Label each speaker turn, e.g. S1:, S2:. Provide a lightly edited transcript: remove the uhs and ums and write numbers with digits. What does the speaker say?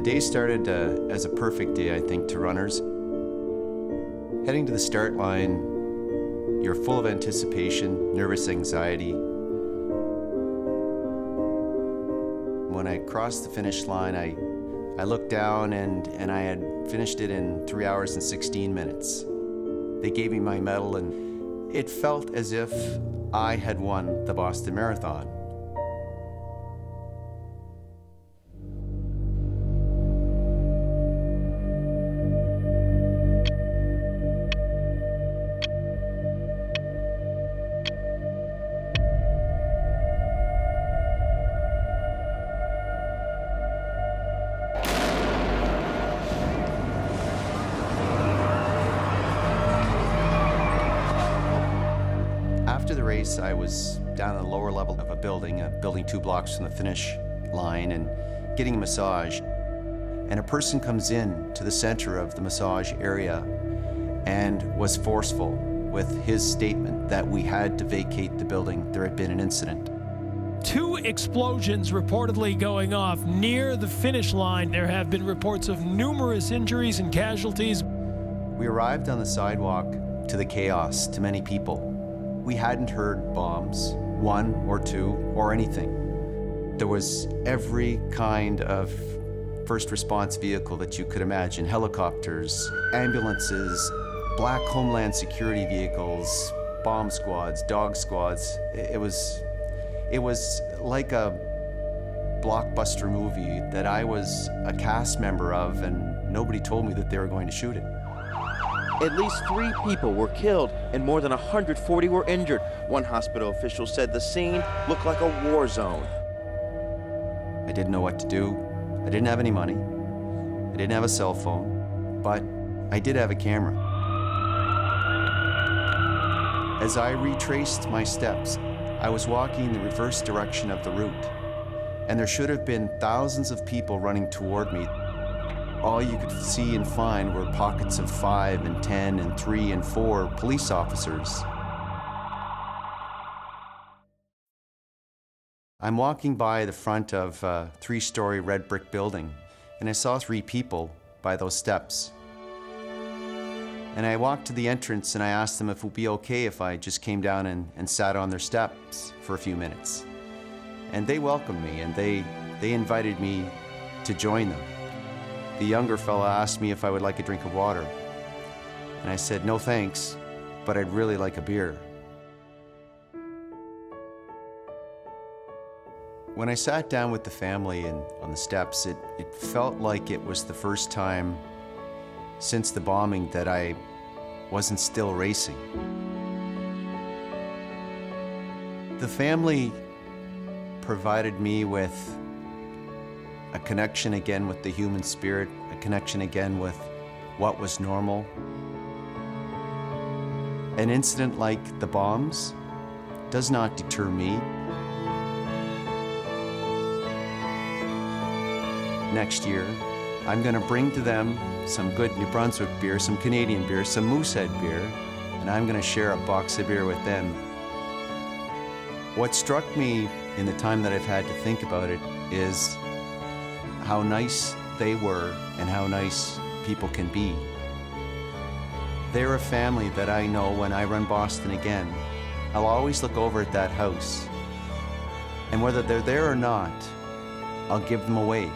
S1: day started as a perfect day, I think, to runners. Heading to the start line, you're full of anticipation, nervous anxiety. When I crossed the finish line, I looked down and I had finished it in 3 hours and 16 minutes. They gave me my medal and it felt as if I had won the Boston Marathon. After the race, I was down on the lower level of a building 2 blocks from the finish line, and getting a massage. And a person comes in to the center of the massage area and was forceful with his statement that we had to vacate the building. There had been an incident.
S2: 2 explosions reportedly going off near the finish line. There have been reports of numerous injuries and casualties.
S1: We arrived on the sidewalk to the chaos, to many people. We hadn't heard bombs, 1 or 2 or anything. There was every kind of first response vehicle that you could imagine: helicopters, ambulances, black Homeland Security vehicles, bomb squads, dog squads. It was like a blockbuster movie that I was a cast member of, and nobody told me that they were going to shoot it.
S3: At least 3 people were killed and more than 140 were injured. One hospital official said the scene looked like a war zone.
S1: I didn't know what to do. I didn't have any money. I didn't have a cell phone, but I did have a camera. As I retraced my steps, I was walking in the reverse direction of the route, and there should have been thousands of people running toward me. All you could see and find were pockets of 5 and 10 and 3 and 4 police officers. I'm walking by the front of a 3-story red brick building, and I saw 3 people by those steps. And I walked to the entrance and I asked them if it would be okay if I just came down and sat on their steps for a few minutes. And they welcomed me, and they invited me to join them. The younger fella asked me if I would like a drink of water. And I said, no thanks, but I'd really like a beer. When I sat down with the family on the steps, it felt like it was the first time since the bombing that I wasn't still racing. The family provided me with a connection again with the human spirit, a connection again with what was normal. An incident like the bombs does not deter me. Next year, I'm going to bring to them some good New Brunswick beer, some Canadian beer, some Moosehead beer, and I'm going to share a box of beer with them. What struck me in the time that I've had to think about it is how nice they were and how nice people can be. They're a family that I know when I run Boston again, I'll always look over at that house, and whether they're there or not, I'll give them a wave.